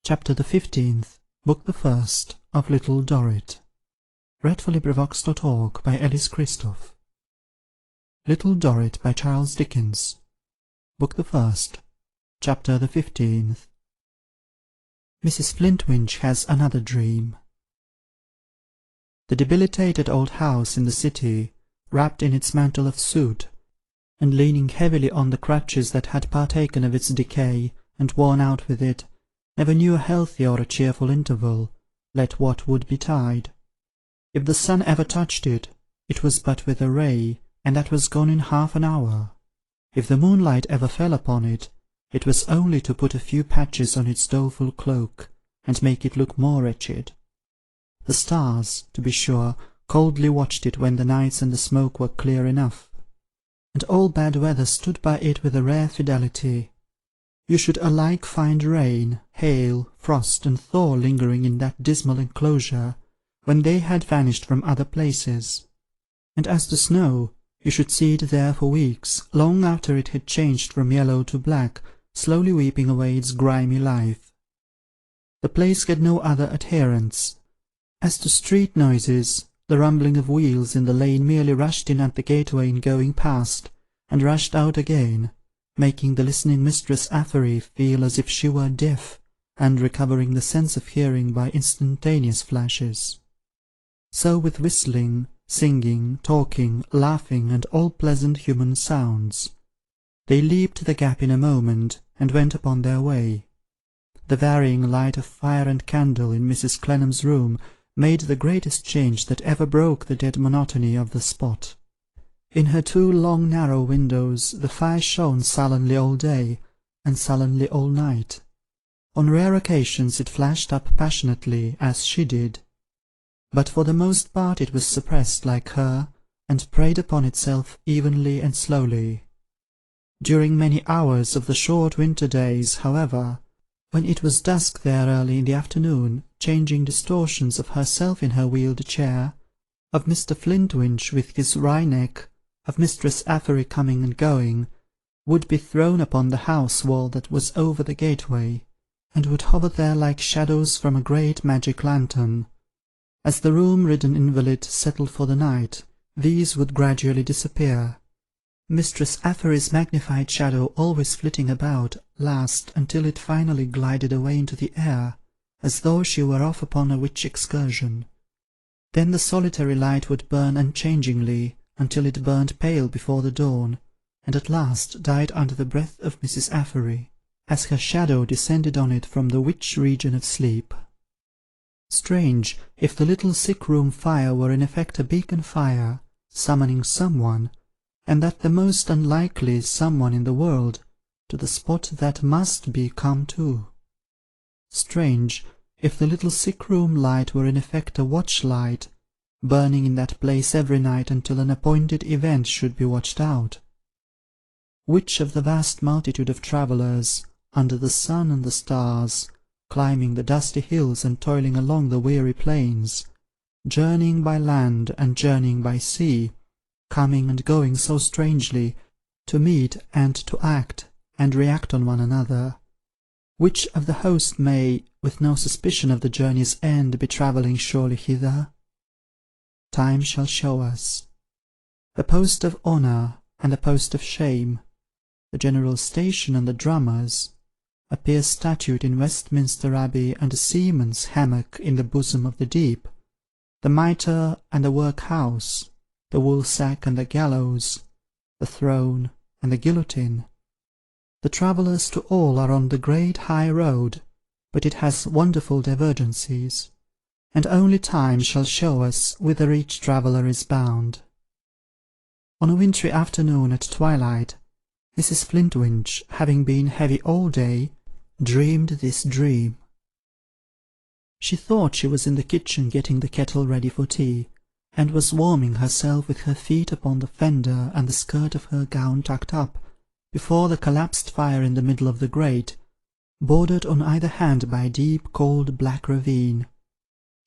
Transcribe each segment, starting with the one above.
Chapter the 15th, Book the First, of Little Dorrit. read.LibriVox.org by Alice Christoph. Little Dorrit by Charles Dickens. Book the First, Chapter the 15th. Mrs. Flintwinch has another dream. The debilitated old house in the city, wrapped in its mantle of soot, and leaning heavily on the crutches that had partaken of its decay, and worn out with it, never knew a healthy or a cheerful interval, let what would betide. If the sun ever touched it, it was but with a ray, and that was gone in half an hour. If the moonlight ever fell upon it, it was only to put a few patches on its doleful cloak, and make it look more wretched. The stars, to be sure, coldly watched it when the nights and the smoke were clear enough, and all bad weather stood by it with a rare fidelity. You should alike find rain, hail, frost, and thaw lingering in that dismal enclosure, when they had vanished from other places; and as to snow, you should see it there for weeks, long after it had changed from yellow to black, slowly weeping away its grimy life. The place had no other adherents. As to street noises, the rumbling of wheels in the lane merely rushed in at the gateway in going past, and rushed out again, making the listening Mistress Affery feel as if she were deaf, and recovering the sense of hearing by instantaneous flashes. So with whistling, singing, talking, laughing, and all pleasant human sounds. They leaped the gap in a moment, and went upon their way. The varying light of fire and candle in Mrs. Clennam's room made the greatest change that ever broke the dead monotony of the spot. In her two long narrow windows the fire shone sullenly all day, and sullenly all night. On rare occasions it flashed up passionately, as she did, but for the most part it was suppressed like her, and preyed upon itself evenly and slowly. During many hours of the short winter days, however, when it was dusk there early in the afternoon, changing distortions of herself in her wheeled chair, of Mr. Flintwinch with his wry neck, of Mistress Affery coming and going, would be thrown upon the house wall that was over the gateway, and would hover there like shadows from a great magic lantern. As the room-ridden invalid settled for the night, these would gradually disappear, Mistress Affery's magnified shadow always flitting about last until it finally glided away into the air, as though she were off upon a witch excursion. Then the solitary light would burn unchangingly, until it burned pale before the dawn, and at last died under the breath of Mrs. Affery, as her shadow descended on it from the witch region of sleep. Strange, if the little sick-room fire were in effect a beacon fire, summoning someone, and that the most unlikely someone in the world, to the spot that must be come to. Strange, if the little sick-room light were in effect a watch-light, burning in that place every night until an appointed event should be watched out. Which of the vast multitude of travellers, under the sun and the stars, climbing the dusty hills and toiling along the weary plains, journeying by land and journeying by sea, coming and going so strangely, to meet and to act and react on one another, which of the host may, with no suspicion of the journey's end, be travelling surely hither? Time shall show us. The post of honour and the post of shame, the general station and the drummers, a peer's statue in Westminster Abbey and a seaman's hammock in the bosom of the deep, the mitre and the workhouse, the woolsack and the gallows, the throne and the guillotine. The travellers to all are on the great high road, but it has wonderful divergencies, and only time shall show us whither each traveller is bound. On a wintry afternoon at twilight, Mrs. Flintwinch, having been heavy all day, dreamed this dream. She thought she was in the kitchen getting the kettle ready for tea, and was warming herself with her feet upon the fender and the skirt of her gown tucked up, before the collapsed fire in the middle of the grate, bordered on either hand by a deep, cold, black ravine.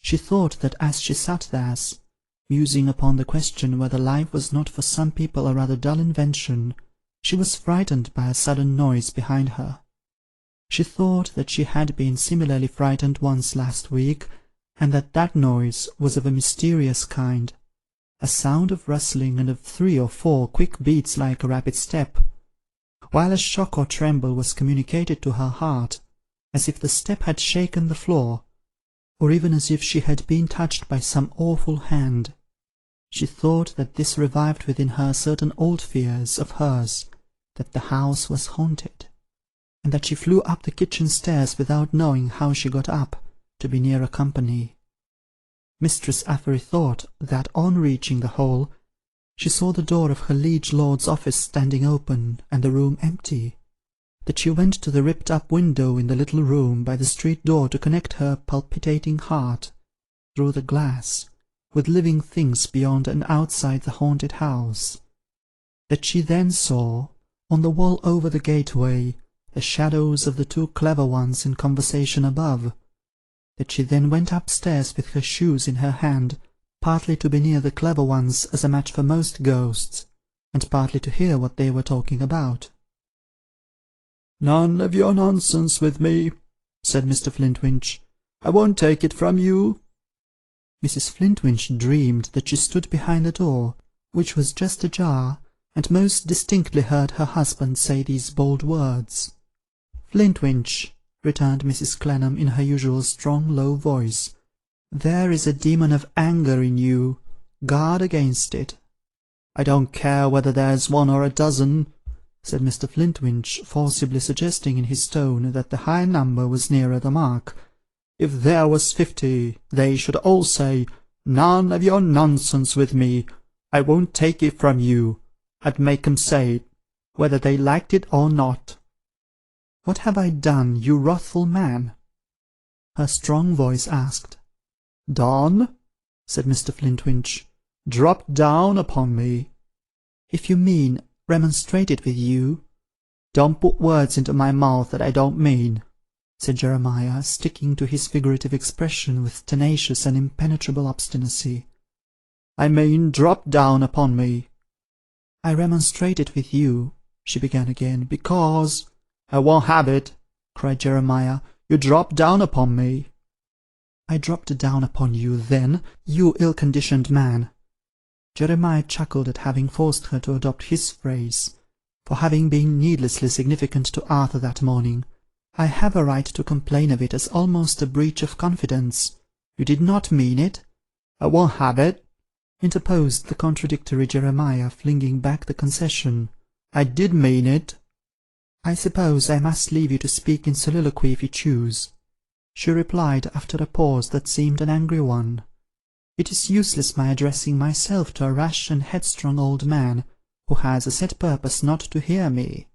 She thought that as she sat thus, musing upon the question whether life was not for some people a rather dull invention, she was frightened by a sudden noise behind her. She thought that she had been similarly frightened once last week, and that noise was of a mysterious kind, a sound of rustling and of 3 or 4 quick beats like a rapid step, while a shock or tremble was communicated to her heart, as if the step had shaken the floor, or even as if she had been touched by some awful hand. She thought that this revived within her certain old fears of hers, that the house was haunted, and that she flew up the kitchen stairs without knowing how she got up, to be nearer company. Mistress Affery thought that on reaching the hall, she saw the door of her liege lord's office standing open, and the room empty, that she went to the ripped-up window in the little room by the street door to connect her palpitating heart, through the glass, with living things beyond and outside the haunted house, that she then saw, on the wall over the gateway, the shadows of the 2 clever ones in conversation above, that she then went upstairs with her shoes in her hand, partly to be near the clever ones as a match for most ghosts, and partly to hear what they were talking about. "None of your nonsense with me," said Mr. Flintwinch. "I won't take it from you." Mrs. Flintwinch dreamed that she stood behind the door, which was just ajar, and most distinctly heard her husband say these bold words. "Flintwinch," returned Mrs. Clennam in her usual strong, low voice, "there is a demon of anger in you. Guard against it." "I don't care whether there's 1 or a dozen," said Mr. Flintwinch, forcibly suggesting in his tone that the high number was nearer the mark. "If there was 50, they should all say, 'None of your nonsense with me. I won't take it from you.' I'd make 'em say it, whether they liked it or not." "What have I done, you wrathful man?" her strong voice asked. "Done?" said Mr. Flintwinch. "Drop down upon me." "If you mean remonstrated with you—" "Don't put words into my mouth that I don't mean," said Jeremiah, sticking to his figurative expression with tenacious and impenetrable obstinacy. "I mean drop down upon me." "I remonstrated with you," she began again, "because—" "I won't have it," cried Jeremiah. "You drop down upon me." "I dropped down upon you, then, you ill-conditioned man." Jeremiah chuckled at having forced her to adopt his phrase, for having been needlessly significant to Arthur that morning. "I have a right to complain of it as almost a breach of confidence. You did not mean it." "I won't have it," interposed the contradictory Jeremiah, flinging back the concession. "I did mean it." "I suppose I must leave you to speak in soliloquy if you choose," she replied after a pause that seemed an angry one. "It is useless my addressing myself to a rash and headstrong old man, who has a set purpose not to hear me."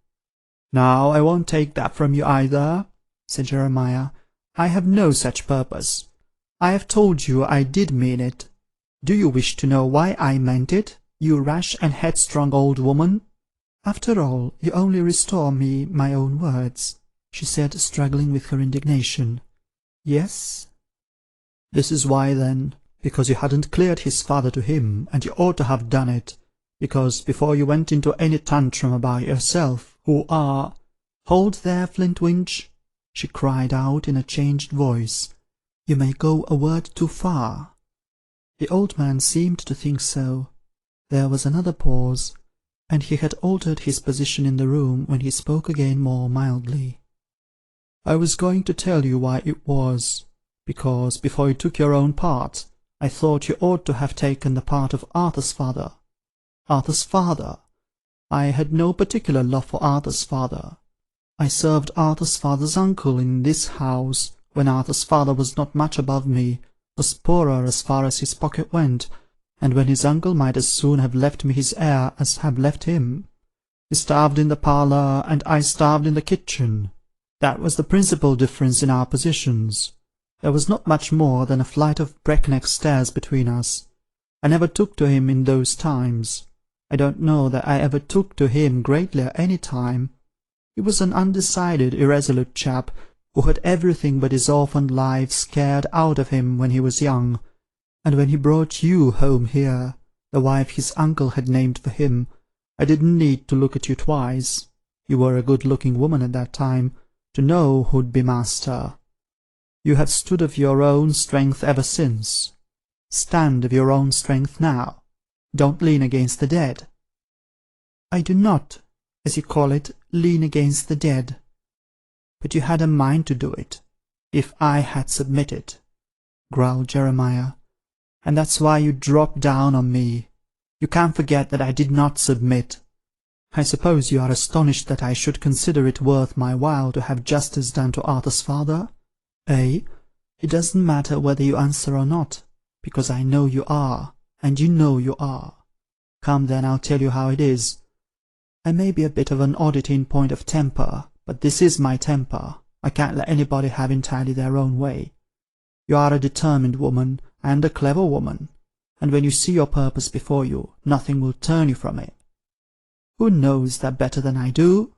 "Now I won't take that from you either," said Jeremiah. "I have no such purpose. I have told you I did mean it. Do you wish to know why I meant it, you rash and headstrong old woman?" "After all, you only restore me my own words," she said, struggling with her indignation. "Yes?" "This is why, then. Because you hadn't cleared his father to him, and you ought to have done it. Because, before you went into any tantrum about yourself, who are—" "Hold there, Flintwinch," she cried out in a changed voice. "You may go a word too far." The old man seemed to think so. There was another pause, and he had altered his position in the room when he spoke again more mildly. "I was going to tell you why it was. Because, before you took your own part, I thought you ought to have taken the part of Arthur's father. Arthur's father! I had no particular love for Arthur's father. I served Arthur's father's uncle in this house, when Arthur's father was not much above me, was poorer as far as his pocket went, and when his uncle might as soon have left me his heir as have left him. He starved in the parlour, and I starved in the kitchen. That was the principal difference in our positions. There was not much more than a flight of breakneck stairs between us. I never took to him in those times. I don't know that I ever took to him greatly at any time. He was an undecided, irresolute chap, who had everything but his orphaned life scared out of him when he was young, and when he brought you home here, the wife his uncle had named for him, I didn't need to look at you twice. You were a good-looking woman at that time, to know who'd be master. You have stood of your own strength ever since. Stand of your own strength now. Don't lean against the dead." "I do not, as you call it, lean against the dead. But you had a mind to do it, if I had submitted," growled Jeremiah, "and that's why you dropped down on me. You can't forget that I did not submit. I suppose you are astonished that I should consider it worth my while to have justice done to Arthur's father? Eh? It doesn't matter whether you answer or not, because I know you are, and you know you are. Come then, I'll tell you how it is. I may be a bit of an oddity in point of temper, but this is my temper. I can't let anybody have entirely their own way. You are a determined woman, and a clever woman, and when you see your purpose before you, nothing will turn you from it. Who knows that better than I do?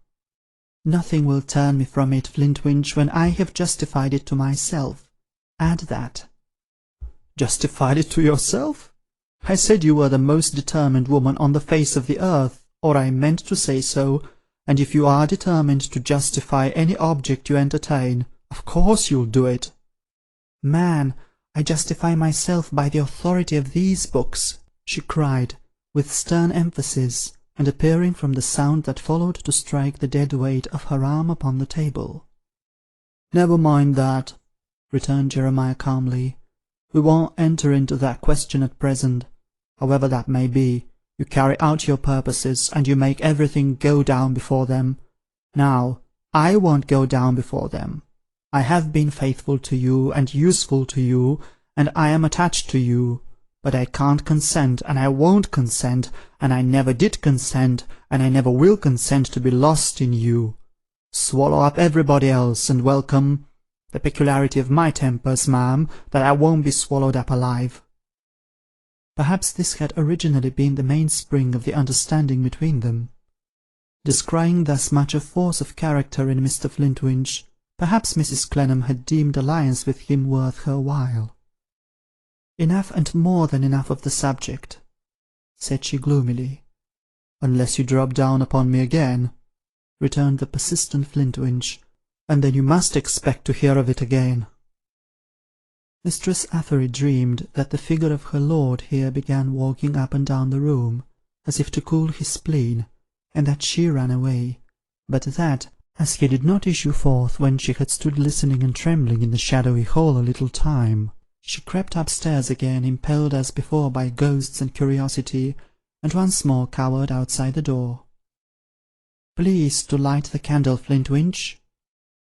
Nothing will turn me from it, Flintwinch, when I have justified it to myself. Add that." "Justified it to yourself? I said you were the most determined woman on the face of the earth, or I meant to say so, and if you are determined to justify any object you entertain, of course you'll do it." "Man, I justify myself by the authority of these books," she cried, with stern emphasis, and appearing from the sound that followed to strike the dead weight of her arm upon the table. "Never mind that," returned Jeremiah calmly. "We won't enter into that question at present. However that may be, you carry out your purposes, and you make everything go down before them. Now, I won't go down before them. I have been faithful to you and useful to you, and I am attached to you, but I can't consent, and I won't consent, and I never did consent, and I never will consent to be lost in you. Swallow up everybody else, and welcome. The peculiarity of my tempers, ma'am, that I won't be swallowed up alive." Perhaps this had originally been the mainspring of the understanding between them. Descrying thus much of force of character in Mr. Flintwinch, perhaps Mrs. Clennam had deemed alliance with him worth her while. "Enough and more than enough of the subject," said she gloomily. "Unless you drop down upon me again," returned the persistent Flintwinch, "and then you must expect to hear of it again." Mistress Athory dreamed that the figure of her lord here began walking up and down the room, as if to cool his spleen, and that she ran away, but that, as he did not issue forth when she had stood listening and trembling in the shadowy hall a little time, she crept upstairs again, impelled as before by ghosts and curiosity, and once more cowered outside the door. "Please to light the candle, Flintwinch,"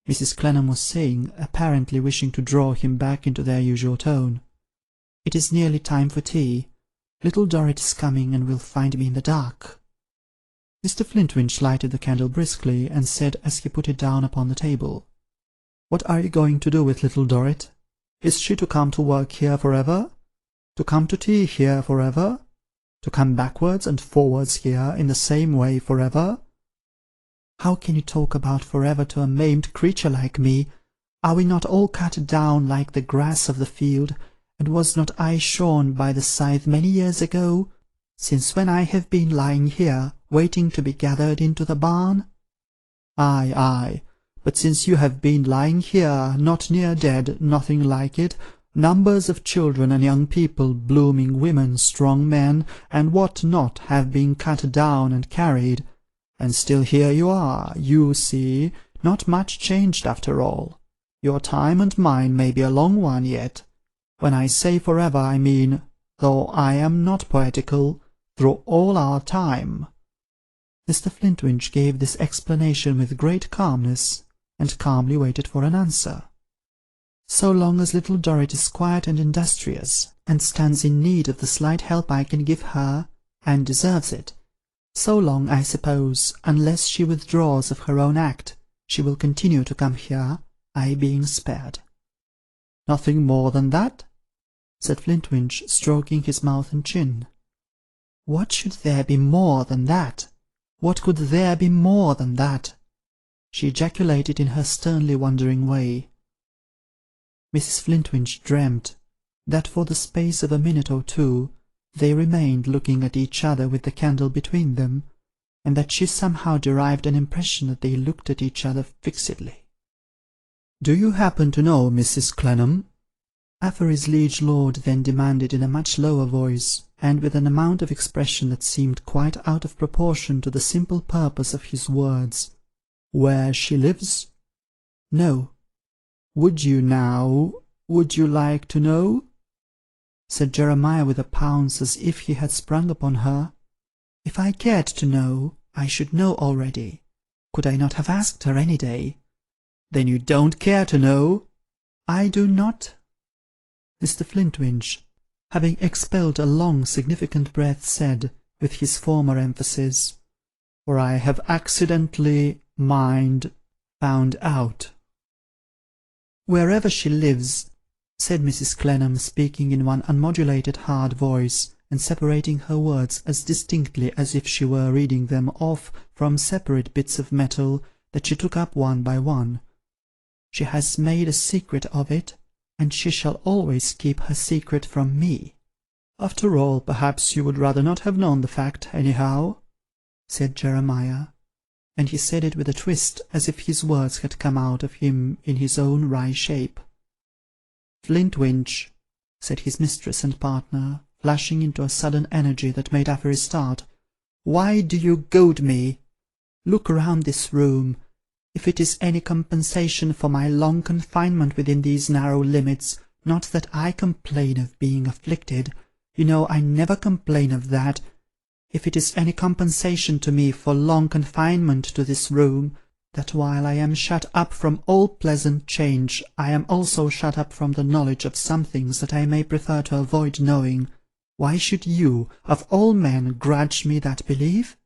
Mrs. Clennam was saying, apparently wishing to draw him back into their usual tone. "It is nearly time for tea. Little Dorrit is coming, and will find me in the dark." Mr. Flintwinch lighted the candle briskly, and said as he put it down upon the table, "What are you going to do with little Dorrit? Is she to come to work here for ever? To come to tea here for ever? To come backwards and forwards here in the same way for ever?" "How can you talk about forever to a maimed creature like me? Are we not all cut down like the grass of the field, and was not I shorn by the scythe many years ago, since when I have been lying here, waiting to be gathered into the barn?" "Ay, ay, but since you have been lying here, not near dead, nothing like it, numbers of children and young people, blooming women, strong men, and what not, have been cut down and carried, and still here you are, you see, not much changed after all. Your time and mine may be a long one yet. When I say forever, I mean, though I am not poetical, through all our time." Mr. Flintwinch gave this explanation with great calmness, and calmly waited for an answer. "So long as little Dorrit is quiet and industrious, and stands in need of the slight help I can give her, and deserves it, so long, I suppose, unless she withdraws of her own act, she will continue to come here, I being spared." "Nothing more than that?" said Flintwinch, stroking his mouth and chin. "What should there be more than that? What could there be more than that?" she ejaculated in her sternly wondering way. Mrs. Flintwinch dreamt that for the space of a minute or two they remained looking at each other with the candle between them, and that she somehow derived an impression that they looked at each other fixedly. "Do you happen to know Mrs. Clennam?" Affery's liege lord then demanded in a much lower voice, and with an amount of expression that seemed quite out of proportion to the simple purpose of his words. "Where she lives?" "No." "Would you like to know?" said Jeremiah with a pounce, as if he had sprung upon her. "If I cared to know, I should know already. Could I not have asked her any day?" "Then you don't care to know?" "I do not." Mr. Flintwinch, having expelled a long significant breath, said, with his former emphasis, "For I have accidentally, found out." "Wherever she lives," said Mrs. Clennam, speaking in one unmodulated hard voice, and separating her words as distinctly as if she were reading them off from separate bits of metal that she took up one by one. "She has made a secret of it, and she shall always keep her secret from me." "After all, perhaps you would rather not have known the fact, anyhow," said Jeremiah, and he said it with a twist, as if his words had come out of him in his own wry shape. "Flintwinch," said his mistress and partner, flashing into a sudden energy that made Affery start, "why do you goad me? Look round this room. If it is any compensation for my long confinement within these narrow limits, not that I complain of being afflicted, you know I never complain of that, if it is any compensation to me for long confinement to this room, that while I am shut up from all pleasant change, I am also shut up from the knowledge of some things that I may prefer to avoid knowing, why should you, of all men, grudge me that belief?"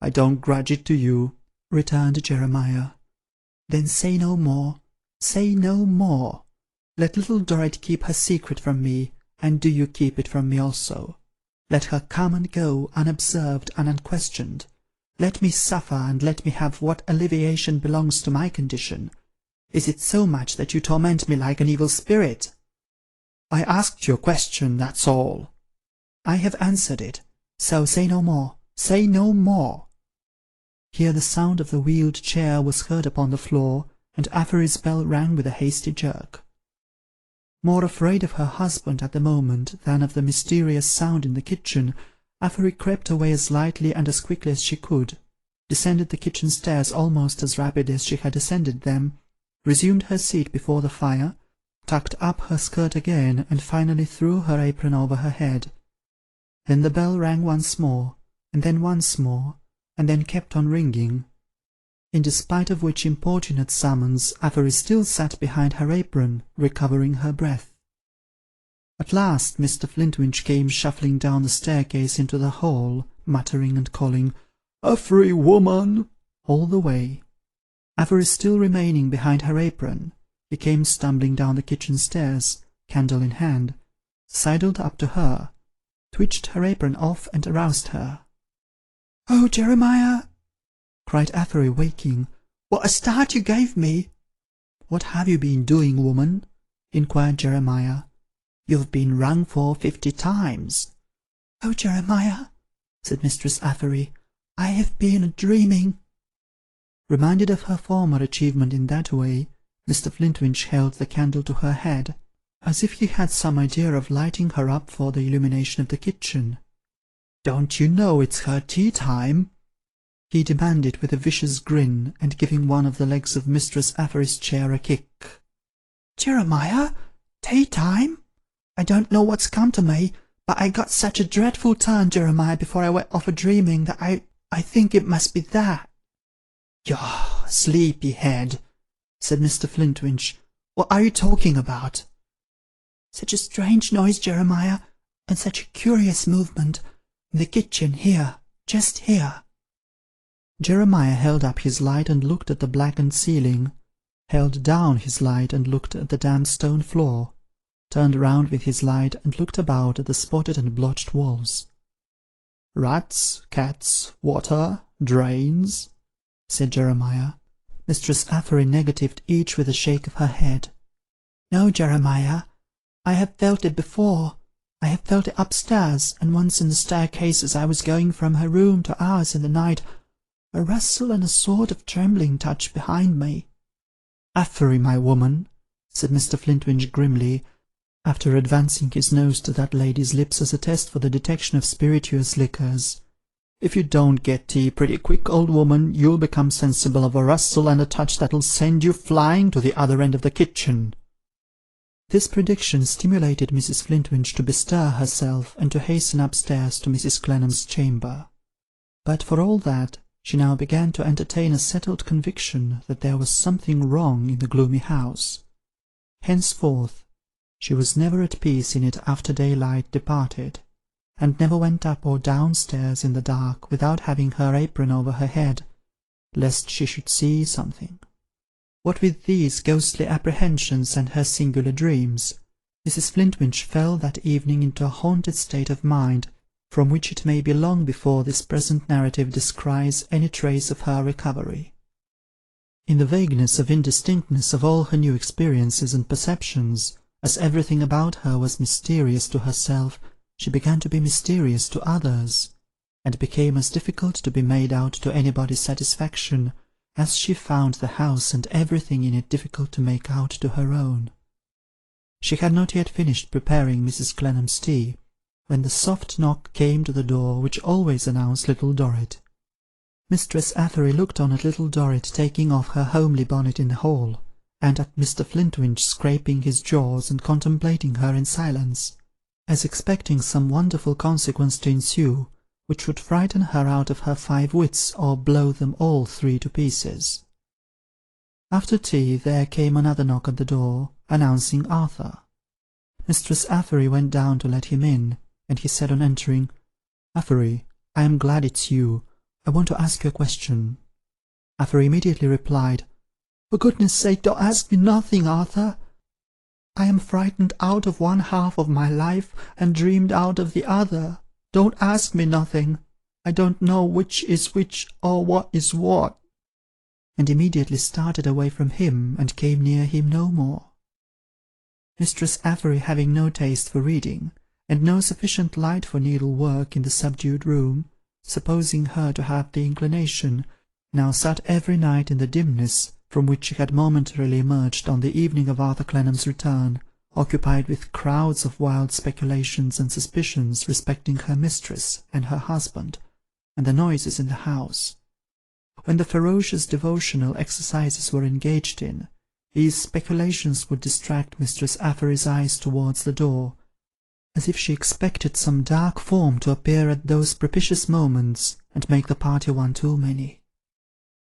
"I don't grudge it to you," returned Jeremiah. "Then say no more. Say no more. Let little Dorrit keep her secret from me, and do you keep it from me also. Let her come and go, unobserved and unquestioned. Let me suffer, and let me have what alleviation belongs to my condition. Is it so much that you torment me like an evil spirit?" "I asked you a question, that's all." "I have answered it, so say no more. Say no more." Here the sound of the wheeled chair was heard upon the floor, and Affery's bell rang with a hasty jerk. More afraid of her husband at the moment than of the mysterious sound in the kitchen, Affery crept away as lightly and as quickly as she could, descended the kitchen stairs almost as rapidly as she had ascended them, resumed her seat before the fire, tucked up her skirt again, and finally threw her apron over her head. Then the bell rang once more, and then once more, and then kept on ringing. In despite of which importunate summons, Affery still sat behind her apron, recovering her breath. At last Mr. Flintwinch came shuffling down the staircase into the hall, muttering and calling, "Affery, woman!" all the way. Affery still remaining behind her apron, he came stumbling down the kitchen stairs, candle in hand, sidled up to her, twitched her apron off, and aroused her. "Oh, Jeremiah!" cried Affery, waking. "What a start you gave me!" "What have you been doing, woman?" inquired Jeremiah. "You've been rung for 50 times." "Oh, Jeremiah," said Mistress Affery, "I have been dreaming." Reminded of her former achievement in that way, Mr. Flintwinch held the candle to her head, as if he had some idea of lighting her up for the illumination of the kitchen. "Don't you know it's her tea-time?" he demanded with a vicious grin, and giving one of the legs of Mistress Affery's chair a kick. "Jeremiah, tea-time? I don't know what's come to me, but I got such a dreadful turn, Jeremiah, before I went off a-dreaming, that I think it must be that." "Yah, sleepy head," said Mr. Flintwinch. "What are you talking about?" "Such a strange noise, Jeremiah, and such a curious movement. In the kitchen, here, just here." Jeremiah held up his light and looked at the blackened ceiling, held down his light and looked at the damp stone floor, turned round with his light and looked about at the spotted and blotched walls. "Rats, cats, water, drains," said Jeremiah. Mistress Affery negatived each with a shake of her head. "No, Jeremiah, I have felt it before. I have felt it upstairs, and once in the staircase as I was going from her room to ours in the night, a rustle and a sort of trembling touch behind me." "Affery, my woman," said Mr. Flintwinch grimly, after advancing his nose to that lady's lips as a test for the detection of spirituous liquors, "if you don't get tea pretty quick, old woman, you'll become sensible of a rustle and a touch that'll send you flying to the other end of the kitchen." This prediction stimulated Mrs. Flintwinch to bestir herself and to hasten upstairs to Mrs. Clennam's chamber. But for all that, she now began to entertain a settled conviction that there was something wrong in the gloomy house. Henceforth, she was never at peace in it after daylight departed, and never went up or downstairs in the dark without having her apron over her head, lest she should see something. What with these ghostly apprehensions and her singular dreams, Mrs. Flintwinch fell that evening into a haunted state of mind, from which it may be long before this present narrative descries any trace of her recovery. In the vagueness of indistinctness of all her new experiences and perceptions, as everything about her was mysterious to herself, she began to be mysterious to others, and became as difficult to be made out to anybody's satisfaction as she found the house and everything in it difficult to make out to her own. She had not yet finished preparing Mrs. Clennam's tea, when the soft knock came to the door which always announced little Dorrit. Mistress Affery looked on at little Dorrit taking off her homely bonnet in the hall, and at Mr. Flintwinch scraping his jaws and contemplating her in silence, as expecting some wonderful consequence to ensue, which would frighten her out of her 5 wits or blow them all 3 to pieces. After tea there came another knock at the door, announcing Arthur. Mistress Affery went down to let him in, and he said on entering, "Affery, I am glad it's you. I want to ask you a question." Affery immediately replied, "For goodness' sake, don't ask me nothing, Arthur. I am frightened out of one half of my life, and dreamed out of the other. Don't ask me nothing. I don't know which is which, or what is what," and immediately started away from him, and came near him no more. Mistress Affery, having no taste for reading, and no sufficient light for needle-work in the subdued room, supposing her to have the inclination, now sat every night in the dimness from which she had momentarily emerged on the evening of Arthur Clennam's return, occupied with crowds of wild speculations and suspicions respecting her mistress and her husband, and the noises in the house. When the ferocious devotional exercises were engaged in, these speculations would distract Mistress Affery's eyes towards the door, as if she expected some dark form to appear at those propitious moments and make the party one too many.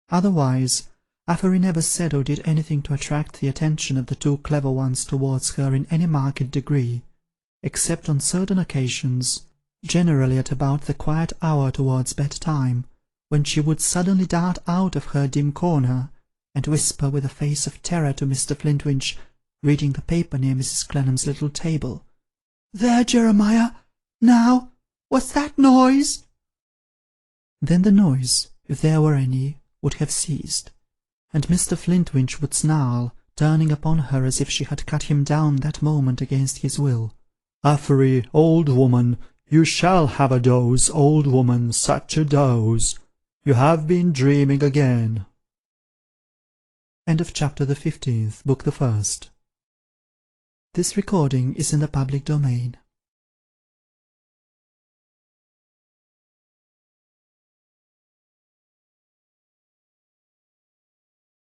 Otherwise, Affery never said or did anything to attract the attention of the 2 clever ones towards her in any marked degree, except on certain occasions, generally at about the quiet hour towards bedtime, when she would suddenly dart out of her dim corner, and whisper with a face of terror to Mr. Flintwinch, reading the paper near Mrs. Clennam's little table, "There, Jeremiah! Now, what's that noise?" Then the noise, if there were any, would have ceased, and Mr. Flintwinch would snarl, turning upon her as if she had cut him down that moment against his will. "Affery, old woman, you shall have a dose, old woman, such a dose. You have been dreaming again." End of chapter the 15th, book the 1st. This recording is in the public domain.